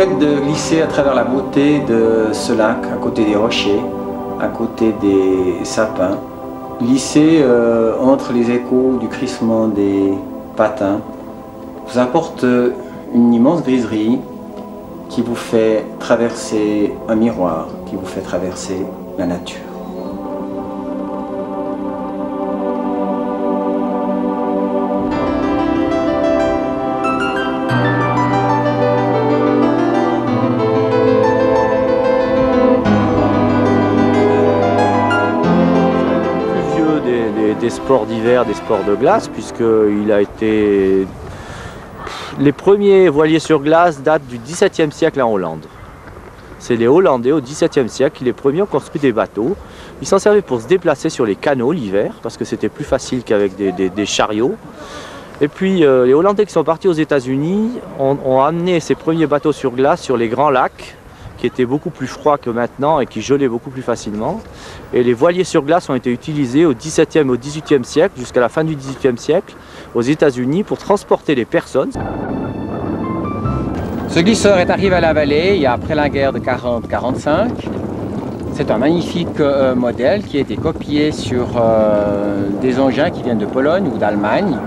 fait de glisser à travers la beauté de ce lac, à côté des rochers, à côté des sapins, glisser entre les échos du crissement des patins, vous apporte une immense griserie qui vous fait traverser un miroir, qui vous fait traverser la nature. Des sports d'hiver, des sports de glace, puisqu'il a été... Les premiers voiliers sur glace datent du XVIIe siècle en Hollande. C'est les Hollandais au XVIIe siècle qui les premiers ont construit des bateaux. Ils s'en servaient pour se déplacer sur les canaux l'hiver, parce que c'était plus facile qu'avec des chariots. Et puis les Hollandais qui sont partis aux États-Unis ont amené ces premiers bateaux sur glace sur les grands lacs, qui étaient beaucoup plus froids que maintenant et qui gelaient beaucoup plus facilement. Et les voiliers sur glace ont été utilisés au XVIIe et au XVIIIe siècle, jusqu'à la fin du XVIIIe siècle, aux États-Unis, pour transporter les personnes. Ce glisseur est arrivé à la vallée après la guerre de 40-45. C'est un magnifique modèle qui a été copié sur des engins qui viennent de Pologne ou d'Allemagne,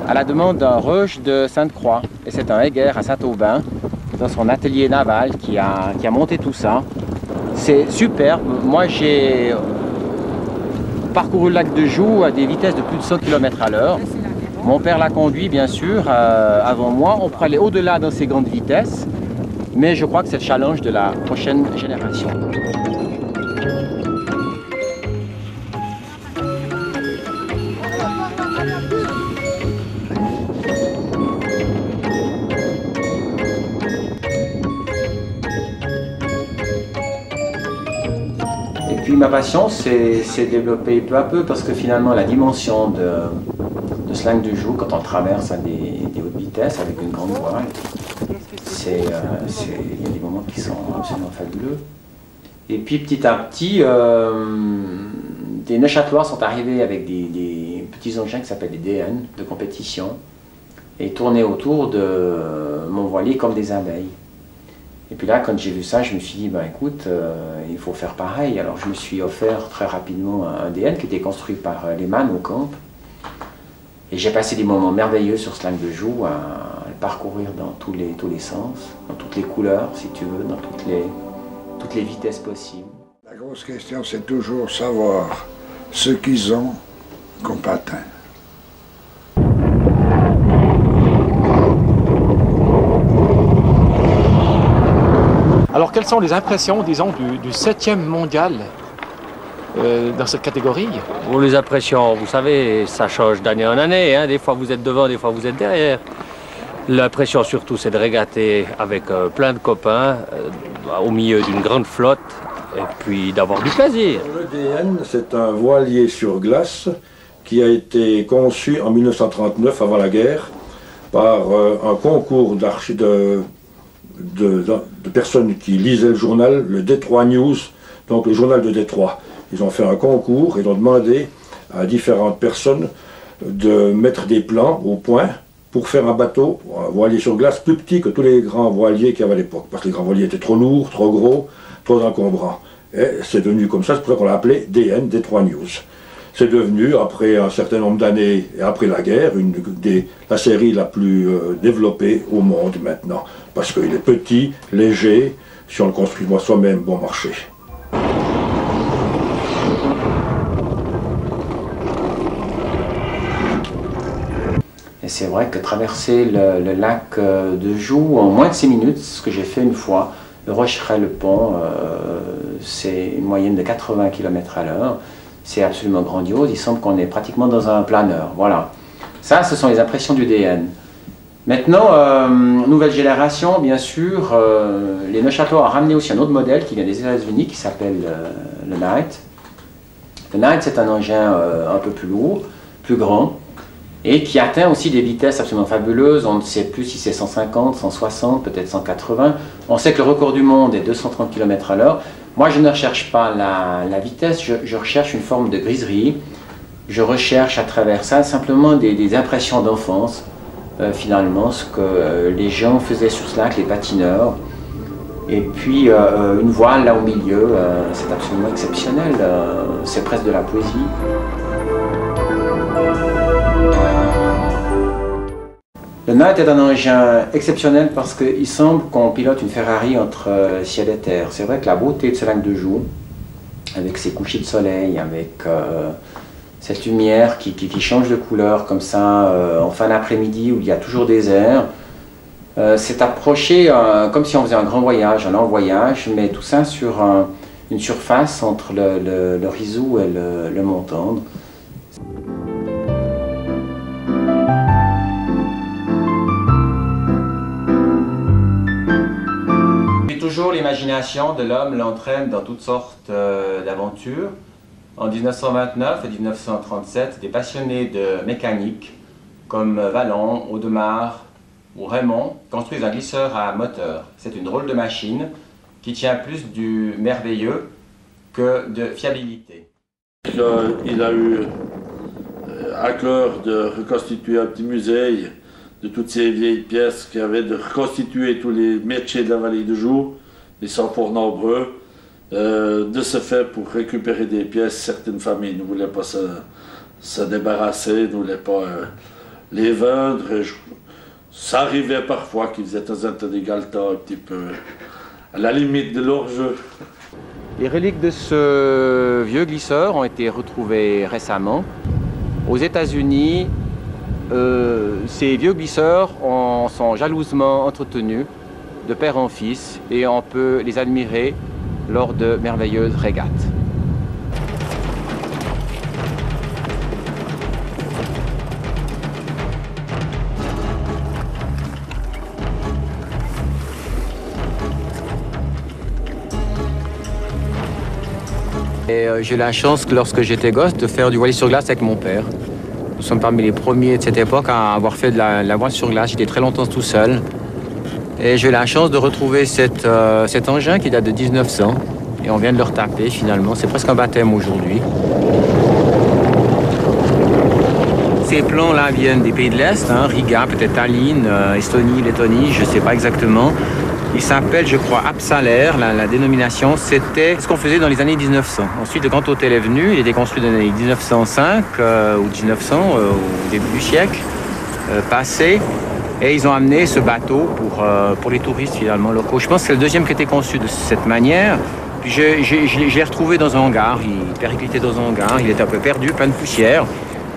à la demande d'un Reusch de Sainte-Croix. Et c'est un Heger à Saint-Aubin, dans son atelier naval, qui a monté tout ça. C'est superbe. Moi, j'ai parcouru le lac de Joux à des vitesses de plus de 100 km/h. Mon père l'a conduit, bien sûr, avant moi. On pourrait aller au-delà dans ces grandes vitesses, mais je crois que c'est le challenge de la prochaine génération. Et puis ma passion s'est développée peu à peu parce que finalement la dimension de ce lac de Joux, quand on traverse à des hautes vitesses avec une grande voile, il y a des moments qui sont absolument fabuleux. Et puis petit à petit, des Neuchâtelois sont arrivés avec des petits engins qui s'appellent des DN de compétition et tournaient autour de mon voilier comme des abeilles. Et puis là, quand j'ai vu ça, je me suis dit, ben écoute, il faut faire pareil. Alors je me suis offert très rapidement un DN qui était construit par Lehmann au Camp. Et j'ai passé des moments merveilleux sur ce lac de Joux, à le parcourir dans tous les sens, dans toutes les couleurs, si tu veux, dans toutes les vitesses possibles. La grosse question, c'est toujours savoir ce qu'ils ont comme patin. Alors, quelles sont les impressions, disons, du 7e mondial dans cette catégorie? Bon, les impressions, vous savez, ça change d'année en année. Hein. Des fois, vous êtes devant, des fois, vous êtes derrière. L'impression, surtout, c'est de régater avec plein de copains au milieu d'une grande flotte et puis d'avoir du plaisir. Le DN, c'est un voilier sur glace qui a été conçu en 1939, avant la guerre, par un concours de personnes qui lisaient le journal, le Détroit News, donc le journal de Détroit. Ils ont fait un concours et ils ont demandé à différentes personnes de mettre des plans au point pour faire un bateau, un voilier sur glace plus petit que tous les grands voiliers qu'il y avait à l'époque. Parce que les grands voiliers étaient trop lourds, trop gros, trop encombrants. Et c'est devenu comme ça, c'est pour ça qu'on l'a appelé DN, Détroit News. C'est devenu, après un certain nombre d'années et après la guerre, la série la plus développée au monde maintenant. Parce qu'il est petit, léger, si on le construit soi-même, bon marché. Et c'est vrai que traverser le lac de Joux en moins de 6 minutes, c'est ce que j'ai fait une fois, le Rocherel-le-Pont, c'est une moyenne de 80 km/h. C'est absolument grandiose, il semble qu'on est pratiquement dans un planeur, voilà. Ça, ce sont les impressions du DN. Maintenant, nouvelle génération, bien sûr, les Neuchâtelois ont ramené aussi un autre modèle qui vient des États-Unis, qui s'appelle le Knight. Le Knight, c'est un engin un peu plus lourd, plus grand, et qui atteint aussi des vitesses absolument fabuleuses. On ne sait plus si c'est 150, 160, peut-être 180. On sait que le record du monde est 230 km/h. Moi, je ne recherche pas la vitesse, je recherche une forme de griserie. Je recherche à travers ça simplement des impressions d'enfance, finalement, ce que les gens faisaient sur ce lac, les patineurs, Et puis une voile là au milieu, c'est absolument exceptionnel, c'est presque de la poésie. Le Night est un engin exceptionnel parce qu'il semble qu'on pilote une Ferrari entre ciel et terre. C'est vrai que la beauté de ce lac de Joux, avec ses couchers de soleil, avec cette lumière qui change de couleur comme ça en fin d'après-midi où il y a toujours des airs, c'est approché comme si on faisait un grand voyage, un long voyage, mais tout ça sur une surface entre le Rizou et le Mont-Tendre. Toujours l'imagination de l'homme l'entraîne dans toutes sortes d'aventures. En 1929 et 1937, des passionnés de mécanique comme Vallon, Audemars ou Raymond construisent un glisseur à moteur. C'est une drôle de machine qui tient plus du merveilleux que de fiabilité. Il a eu à cœur de reconstituer un petit musée de toutes ces vieilles pièces qui avaient de reconstituer tous les métiers de la vallée de Joux. Ils sont fort nombreux. De ce fait, pour récupérer des pièces, certaines familles ne voulaient pas se débarrasser, ne voulaient pas les vendre. Ça arrivait parfois qu'ils étaient un petit peu à la limite de leur jeu. Les reliques de ce vieux glisseur ont été retrouvées récemment. Aux États-Unis, ces vieux glisseurs sont jalousement entretenus de père en fils et on peut les admirer lors de merveilleuses régates. J'ai eu la chance, lorsque j'étais gosse, de faire du voilier sur glace avec mon père. Nous sommes parmi les premiers de cette époque à avoir fait de la voile sur glace. J'étais très longtemps tout seul. Et j'ai eu la chance de retrouver cet engin qui date de 1900. Et on vient de le retaper finalement. C'est presque un baptême aujourd'hui. Ces plans-là viennent des pays de l'Est, hein, Riga, peut-être Tallinn, Estonie, Lettonie, je ne sais pas exactement. Il s'appelle, je crois, Absalair, la dénomination. C'était ce qu'on faisait dans les années 1900. Ensuite, le Grand Hôtel est venu. Il était construit dans les années 1905 ou 1900, au début du siècle passé. Et ils ont amené ce bateau pour les touristes, finalement, locaux. Je pense que c'est le deuxième qui était conçu de cette manière. Puis je l'ai retrouvé dans un hangar. Il périclitait dans un hangar. Il était un peu perdu, plein de poussière.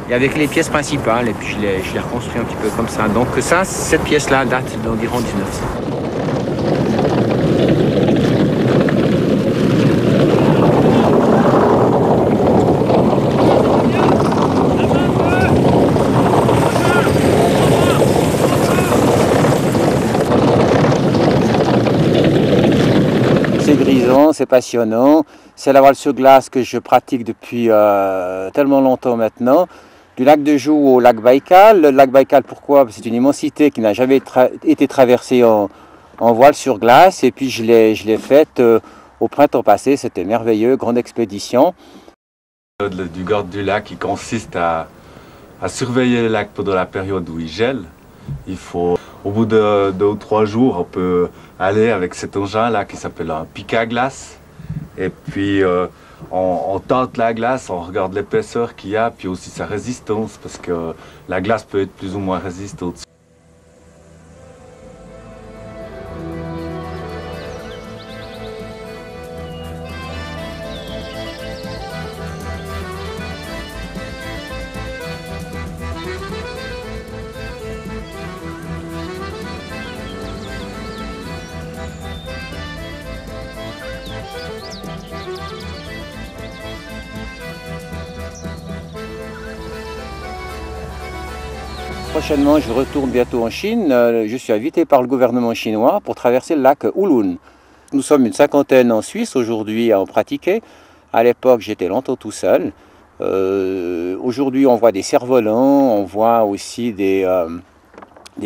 Et avec les pièces principales. Et puis je l'ai reconstruit un petit peu comme ça. Donc ça, cette pièce-là date d'environ 1900. C'est grisant, c'est passionnant. C'est la voile sur glace que je pratique depuis tellement longtemps maintenant. Du lac de Joux au lac Baïkal. Le lac Baïkal, pourquoi? C'est une immensité qui n'a jamais été traversée en voile sur glace. Et puis je l'ai faite au printemps passé. C'était merveilleux, grande expédition. Du garde du lac qui consiste à surveiller le lac pendant la période où il gèle. Il faut, au bout de 2 ou 3 jours, on peut aller avec cet engin-là qui s'appelle un pic à glace. Et puis on tente la glace, on regarde l'épaisseur qu'il y a, puis aussi sa résistance, parce que la glace peut être plus ou moins résistante. Prochainement, je retourne bientôt en Chine. Je suis invité par le gouvernement chinois pour traverser le lac Hulun. Nous sommes une cinquantaine en Suisse aujourd'hui à en pratiquer. À l'époque, j'étais longtemps tout seul. Aujourd'hui, on voit des cerfs-volants, on voit aussi des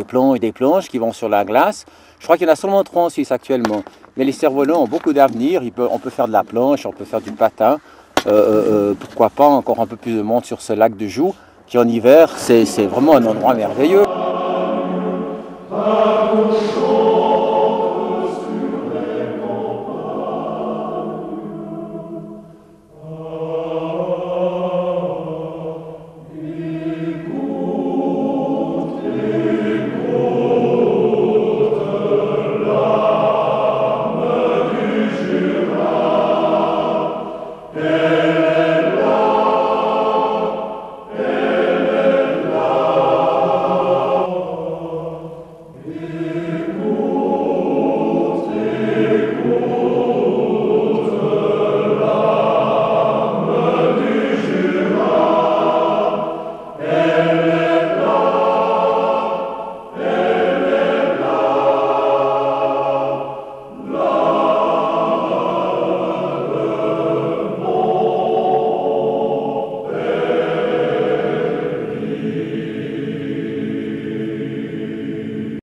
plombs et des planches qui vont sur la glace. Je crois qu'il y en a seulement 3 en Suisse actuellement. Mais les cerfs-volants ont beaucoup d'avenir. On peut faire de la planche, on peut faire du patin. Pourquoi pas encore un peu plus de monde sur ce lac de Joux, qui en hiver, c'est vraiment un endroit merveilleux.